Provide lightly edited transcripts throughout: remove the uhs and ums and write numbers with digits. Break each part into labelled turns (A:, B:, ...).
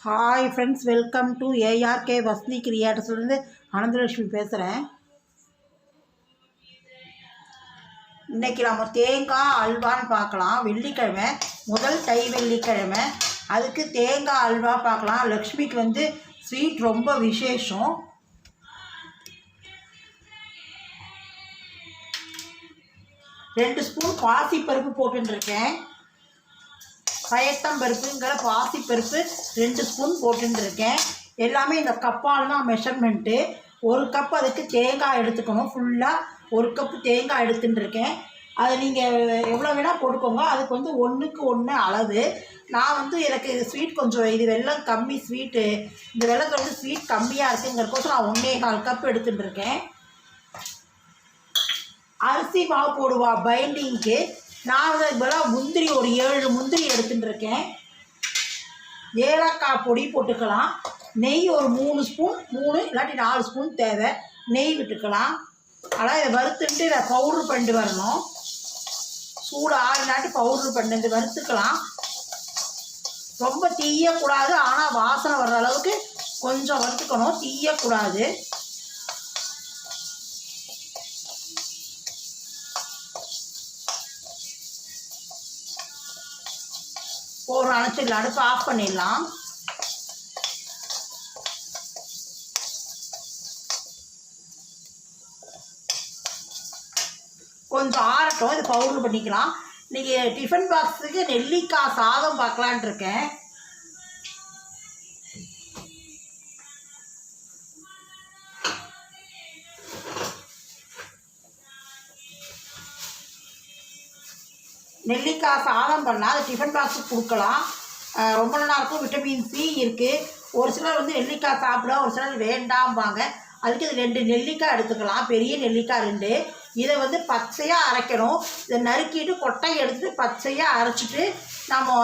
A: Hi friends, welcome to ARK Vasanthi கிரியேட்டர்ஸ்லேருந்து அனந்தலட்சுமி பேசுகிறேன். இன்றைக்கி நம்ம தேங்காய் அல்வான்னு பார்க்கலாம். வெள்ளிக்கிழமை, முதல் தை வெள்ளிக்கிழமை. அதுக்கு தேங்காய் அல்வா பார்க்கலாம். லக்ஷ்மிக்கு வந்து ஸ்வீட் ரொம்ப விசேஷம். ரெண்டு ஸ்பூன் பாசிப்பருப்பு போட்டுருக்கேன். பயத்தம்பருப்புங்கிற பாசிப்பருப்பு 2 ஸ்பூன் போட்டுருக்கேன். எல்லாமே இந்த கப்பால் தான் மெஷர்மெண்ட்டு. 1 கப் அதுக்கு தேங்காய் எடுத்துக்கணும். ஃபுல்லாக 1 கப்பு தேங்காய் எடுத்துட்டுருக்கேன். அதை நீங்கள் எவ்வளோ வேணால் போட்டுக்கோங்க. அதுக்கு வந்து 1க்கு 1 அளவு. நான் வந்து எனக்கு ஸ்வீட் கொஞ்சம் இது வெல்லம் கம்மி ஸ்வீட்டு, இந்த வெள்ளத்தில் வந்து ஸ்வீட் கம்மியாக இருக்குங்கிறக்கோசம் நான் 1.25 கப் எடுத்துட்டுருக்கேன். அரிசி மாவு போடுவா பைண்டிங்க்கு. நான் இப்போலாம் முந்திரி ஒரு 7 முந்திரி எடுத்துட்டுருக்கேன். ஏலக்காய் பொடி போட்டுக்கலாம். நெய் ஒரு 3 ஸ்பூன், 3 இல்லாட்டி 4 ஸ்பூன் தேவை. நெய் விட்டுக்கலாம். ஆனால் இதை வறுத்துட்டு இதை பவுட்ரு பண்ணிட்டு வரணும். சூடாக இல்லாட்டி பவுட்ரு பண்ணிட்டு வறுத்துக்கலாம். ரொம்ப தீயக்கூடாது, ஆனால் வாசனை வர்ற அளவுக்கு கொஞ்சம் வறுத்துக்கணும். தீயக்கூடாது. ஒரு அணைச்சிடலாம். அடுப்பு ஆஃப் பண்ணிடலாம். கொஞ்சம் ஆறட்டும். இது பவுடர் பண்ணிக்கலாம். இன்றைக்கி டிஃபன் பாக்ஸுக்கு நெல்லிக்காய் சாதம் பார்க்கலான் இருக்கேன். நெல்லிக்காய் சாதம் பண்ணால் அது டிஃபன் பாக்ஸுக்கு கொடுக்கலாம். ரொம்ப நல்லா இருக்கும். விட்டமின் சி இருக்குது. ஒரு சிலர் வந்து நெல்லிக்காய் சாப்பிட, ஒரு சிலர் வேண்டாம்பாங்க. அதுக்கு இது 2 நெல்லிக்காய் எடுத்துக்கலாம். பெரிய நெல்லிக்காய் 2. இதை வந்து பச்சையாக அரைக்கணும். இதை நறுக்கிட்டு கொட்டையை எடுத்துகிட்டு பச்சையாக அரைச்சிட்டு நம்ம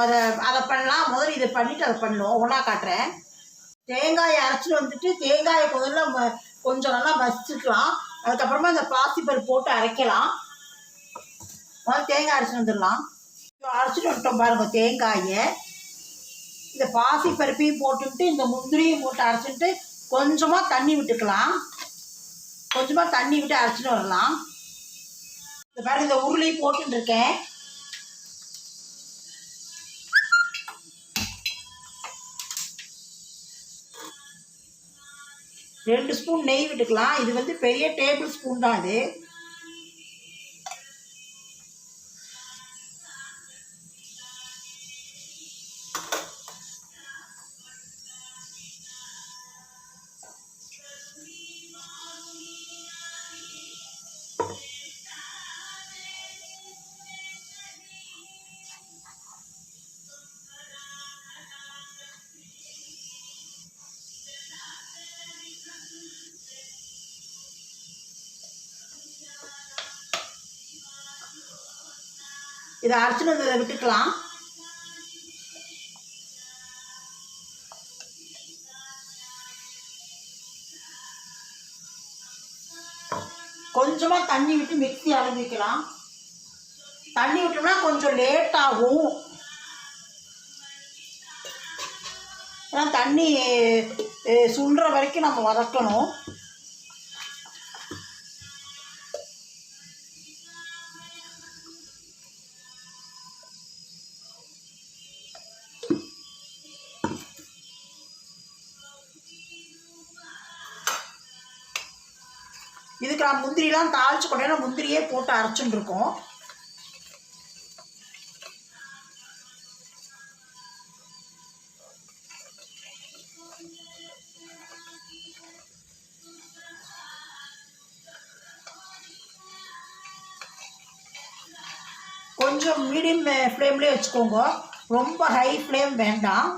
A: அதை பண்ணலாம். முதல்ல இதை பண்ணிவிட்டு அதை பண்ணுவோம். ஒன்றா காட்டுறேன். தேங்காயை அரைச்சிட்டு வந்துட்டு தேங்காயை கொஞ்சம் நல்லா மசிச்சுக்கலாம். அதுக்கப்புறமா இந்த பாசிப்பருப்பு போட்டு அரைக்கலாம். தேங்காய் அரைச்சிட்டு வந்துடலாம். அரைச்சிட்டு வந்துட்டோம் பாருங்கள் தேங்காயை. இந்த பாசி பருப்பையும் போட்டுக்கிட்டு இந்த முந்திரியும் போட்டு அரைச்சிட்டு கொஞ்சமாக தண்ணி விட்டுக்கலாம். கொஞ்சமாக தண்ணி விட்டு அரைச்சிட்டு வரலாம். இந்த பாருங்க, இந்த உருளையும் போட்டுருக்கேன். ரெண்டு ஸ்பூன் நெய் விட்டுக்கலாம். இது வந்து பெரிய டேபிள் ஸ்பூன் தான். இது இதை அரைச்சிட்டு வந்து இதை விட்டுக்கலாம். கொஞ்சமாக தண்ணி விட்டு மிக்ஸி அரைஞ்சிக்கலாம். தண்ணி விட்டோம்னா கொஞ்சம் லேட் ஆகும். ஏன்னா தண்ணி சுண்டுற வரைக்கும் நம்ம வதக்கணும். இதுக்கு நான் முந்திரிலாம் தாளிச்சு கொண்டேன்னா முந்திரியே போட்டு அரைச்சுட்டு இருக்கோம். கொஞ்சம் மீடியம் ஃப்ளேம்லேயே வச்சுக்கோங்க. ரொம்ப ஹை ஃப்ளேம் வேண்டாம்.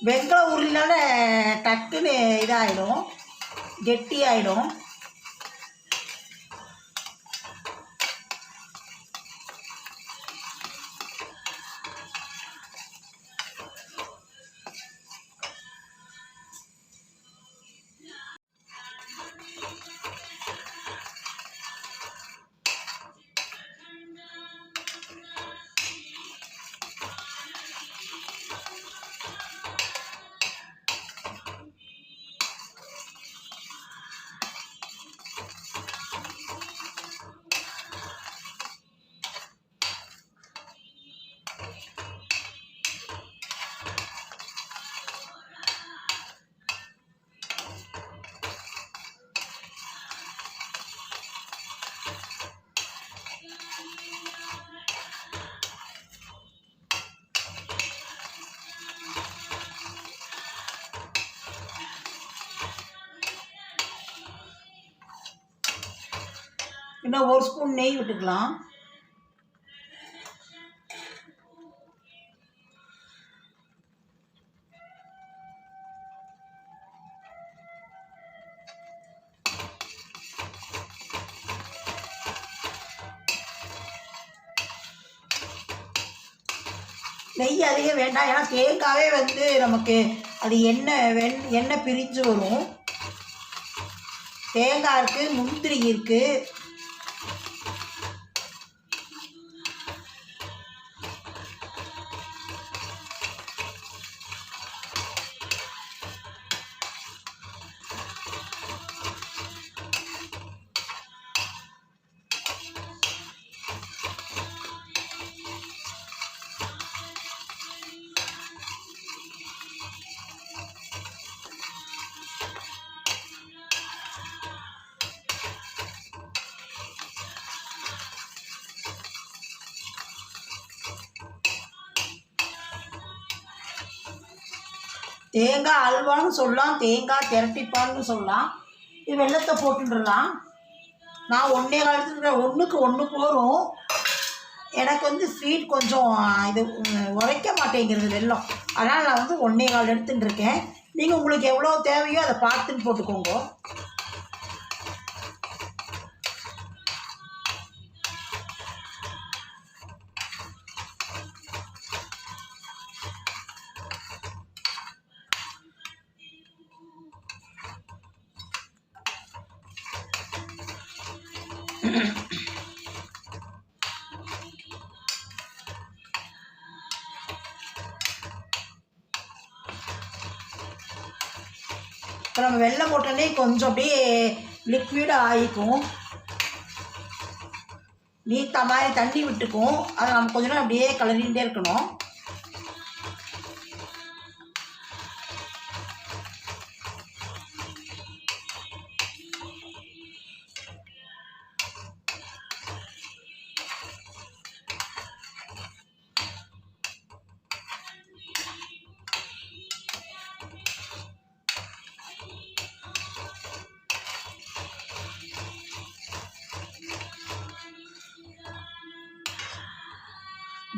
A: வெங்காய உருளினால டக்குன்னு இதாகிடும். கெட்டியாயிடும். இன்னும் 1 ஸ்பூன் நெய் விட்டுக்கலாம். நெய் அதிகம் வேண்டாம், ஏன்னா தேங்காவே வந்து நமக்கு அது எண்ணெய் பிரிஞ்சு வரும். தேங்காய் இருக்குது, முந்திரி இருக்குது. தேங்காய் அல்வான்னு சொல்லலாம், தேங்காய் திரட்டிப்பான்னு சொல்லலாம். இது வெல்லத்தை போட்டுடலாம். நான் 1.25 எடுத்துக்கிறேன். 1க்கு 1 போகும். எனக்கு வந்து ஸ்வீட் கொஞ்சம் இது உரைக்க மாட்டேங்கிறது வெல்லம், அதனால் நான் வந்து 1.25 எடுத்துகிட்டு இருக்கேன். நீங்கள் உங்களுக்கு எவ்வளோ தேவையோ அதை பார்த்துன்னு போட்டுக்கோங்க. இப்போ நம்ம வெல்லம் போட்டோன்னே கொஞ்சம் அப்படியே லிக்விடாக ஆகிக்கும், நீத்த மாதிரி தண்ணி விட்டுக்கும். அதை நம்ம கொஞ்ச நேரம் அப்படியே கலரிகிட்டே இருக்கணும்.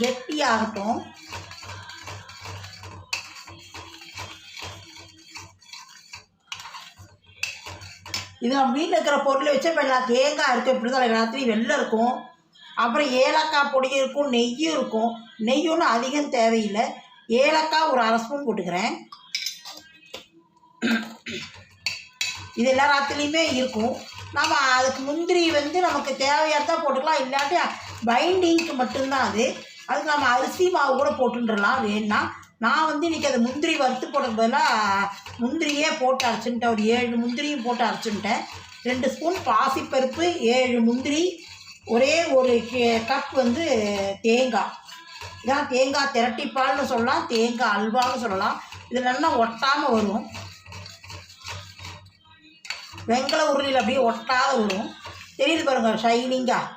A: கெட்டியாகட்டும். இது நம்ம வீட்டில் இருக்கிற பொருளை வச்சு இப்போ எல்லாம் தேங்காய் இருக்குது, இப்படி தான் எல்லாத்துலேயும் வெல்லம் இருக்கும், அப்புறம் ஏலக்காய் பொடி இருக்கும், நெய்யும் இருக்கும். நெய்யும் அதிகம் தேவையில்லை. ஏலக்காய் ஒரு 1/2 ஸ்பூன் போட்டுக்கிறேன். இது எல்லா ராத்துலேயுமே இருக்கும். நம்ம அதுக்கு முந்திரி வந்து நமக்கு தேவையாக தான் போட்டுக்கலாம், இல்லாட்டி பைண்டிங்க்கு மட்டும்தான் அது. அதுக்கு நம்ம அரிசி மாவு கூட போட்டுன்றலாம் வேணுன்னா. நான் வந்து இன்றைக்கி அது முந்திரி வறுத்து போடுறது பதிலாக முந்திரியே போட்டு அரைச்சுட்டேன். ஒரு 7 முந்திரியும் போட்டு அரைச்சுட்டேன். 2 ஸ்பூன் பாசிப்பருப்பு, 7 முந்திரி, ஒரே ஒரு கப் வந்து தேங்காய். இதான் தேங்காய் திரட்டிப்பால்னு சொல்லலாம், தேங்காய் அல்வான்னு சொல்லலாம். இது நல்லா ஒட்டாமல் வரும். வெங்கல உருளியில் அப்படியே ஒட்டாத வரும். தெரியுது பாருங்கள் ஷைனிங்காக.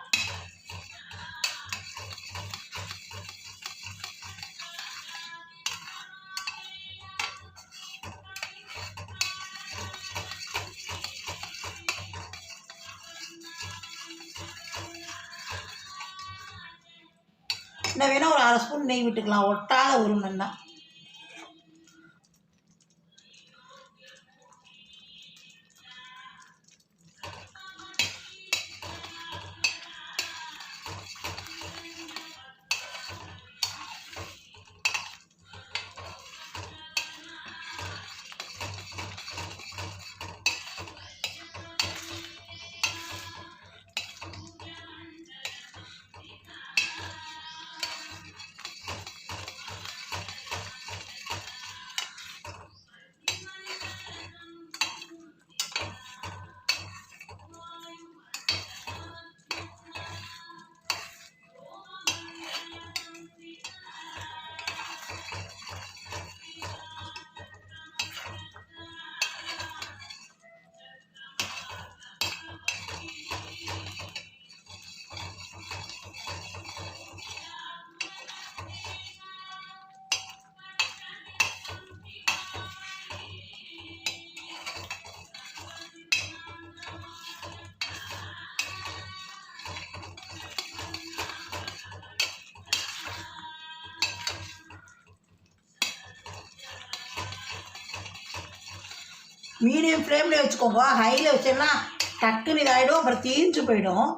A: இன்னும் வேணால் ஒரு 1/2 ஸ்பூன் நெய் விட்டுக்கலாம், ஒட்டாத வரும்னா. மீடியம் ஃப்ளேமில் வச்சுக்கோங்க. ஹையில் வச்சோன்னா டக்குன்னு இதாகிடும், அப்புறம் தீஞ்சு போயிடும்.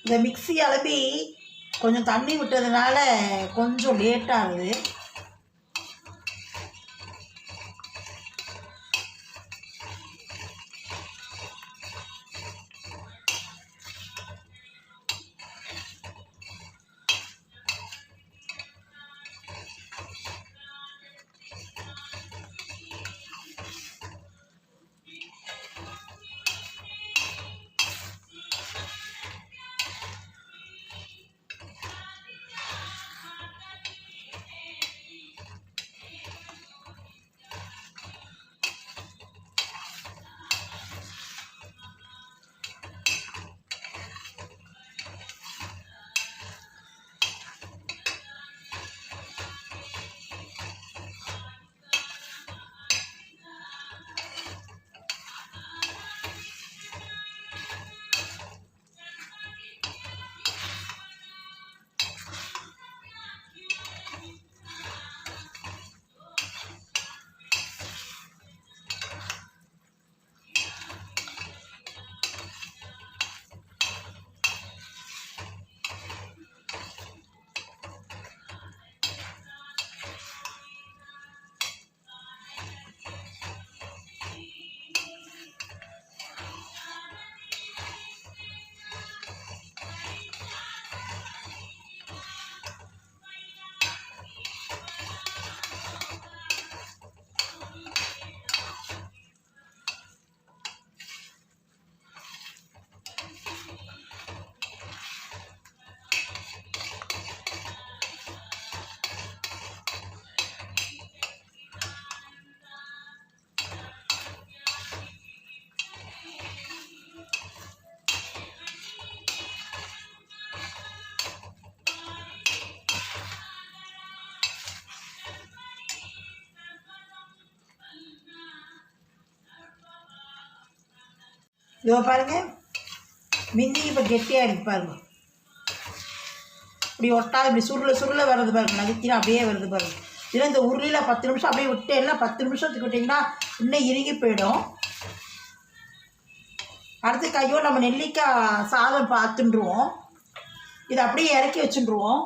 A: இந்த மிக்ஸி அலம்பி கொஞ்சம் தண்ணி விட்டதுனால கொஞ்சம் லேட் ஆகுது. இதோ பாருங்கள், மிந்தி இப்போ கெட்டியாக இருக்கு பாருங்க. இப்படி ஒட்டாது, இப்படி சுருள வர்றது பாருங்க, நகர்த்தினா அப்படியே வருது பாருங்க. இதில் இந்த உருளியில் 10 நிமிஷம் அப்படியே விட்டேன்னா 10 நிமிஷத்துக்கு விட்டிங்கன்னா இன்னும் இறுகி போயிடும். அடுத்து கையோ நம்ம நெல்லிக்காய் சாதம் பார்த்துட்டுருவோம். இதை அப்படியே இறக்கி வச்சுட்டுருவோம்,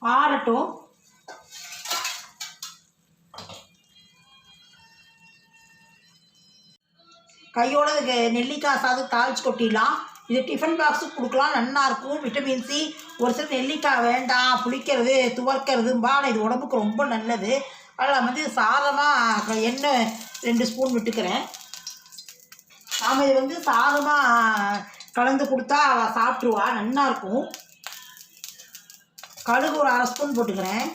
A: ஆறட்டும். கையோட நெல்லிக்காய் சாதம் தாளித்து கொட்டிடலாம். இது டிஃபன் பாக்ஸுக்கு கொடுக்கலாம், நல்லாயிருக்கும். Vitamin C. ஒரு சில நெல்லிக்காய் வேண்டாம், புளிக்கிறது துவர்க்கிறதும்பா, ஆனால் இது உடம்புக்கு ரொம்ப நல்லது. அதில் வந்து சாதமாக எண்ணெய் 2 ஸ்பூன் விட்டுக்கிறேன். நாம் இது வந்து சாதமாக கலந்து கொடுத்தா சாப்பிட்ருவா, நல்லாயிருக்கும். கடுகு ஒரு 1/2 ஸ்பூன் போட்டுக்கிறேன்.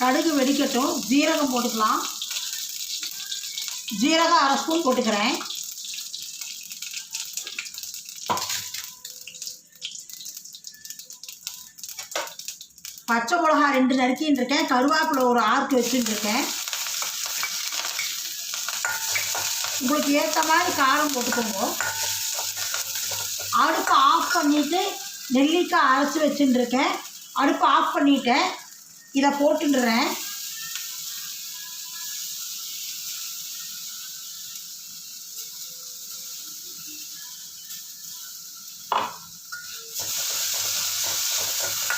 A: கடுகு வெடிக்கட்டும். ஜீரகம் போட்டுக்கலாம். ஜீரகம் 1/2 ஸ்பூன் போட்டுக்கிறேன். பச்சை மிளகா 2 நறுக்கின்னு இருக்கேன். கருவேப்பிலை ஒரு 6 வச்சுட்டு இருக்கேன். உங்களுக்கு ஏற்ற மாதிரி காரம் போட்டுக்கோங்க. அடுப்பு ஆஃப் பண்ணிவிட்டு நெல்லிக்காய் அரைச்சி வச்சுட்டு இருக்கேன். அடுப்பு ஆஃப் பண்ணிவிட்டேன். இதை போட்டுடுறேன்.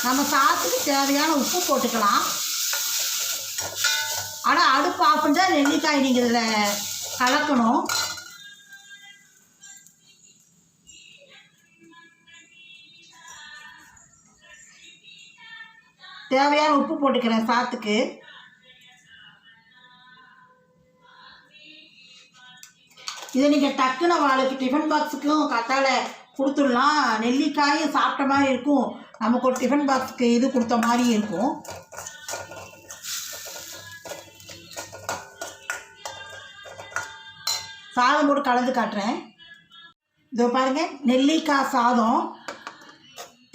A: நம்ம சாத்துக்கு தேவையான உப்பு போட்டுக்கலாம். ஆனால் அடுப்பு ஆஃப் பண்ணிட்டா நெல்லிக்காய் நீங்கள் இதில் கலக்கணும். தேவையான உப்பு போட்டுக்கிறேன் சாத்துக்கு. இதை நீங்கள் டக்குன்னு வாழைக்கு டிஃபன் பாக்ஸுக்கும் கத்தால கொடுத்துடலாம். நெல்லிக்காயும் சாப்பிட்ட மாதிரி இருக்கும், நமக்கு ஒரு டிஃபன் பாக்ஸுக்கு இது கொடுத்த மாதிரி இருக்கும். சாதம் போட்டு கலந்து காட்டுறேன். இதோ பாருங்கள், நெல்லிக்காய் சாதம்,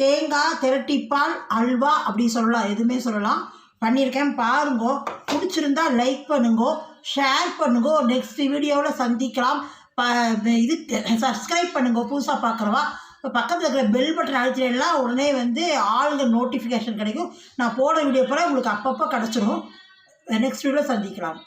A: தேங்காய் திரட்டிப்பால் அல்வா அப்படி சொல்லலாம், எதுவுமே சொல்லலாம், பண்ணியிருக்கேன். பாருங்கோ, பிடிச்சிருந்தா லைக் பண்ணுங்கோ, ஷேர் பண்ணுங்கோ. நெக்ஸ்ட் வீடியோவில் சந்திக்கலாம். இது சப்ஸ்கிரைப் பண்ணுங்கோ புதுசாக பார்க்குறவா. இப்போ பக்கத்தில் இருக்கிற பெல் பட்டன் அழுத்தினா உடனே ஆளுங்க நோட்டிஃபிகேஷன் கிடைக்கும். நான் போடுற வீடியோ பூரா உங்களுக்கு அப்பப்போ கிடச்சிடும். நெக்ஸ்ட் வீடியோவில் சந்திக்கலாம்.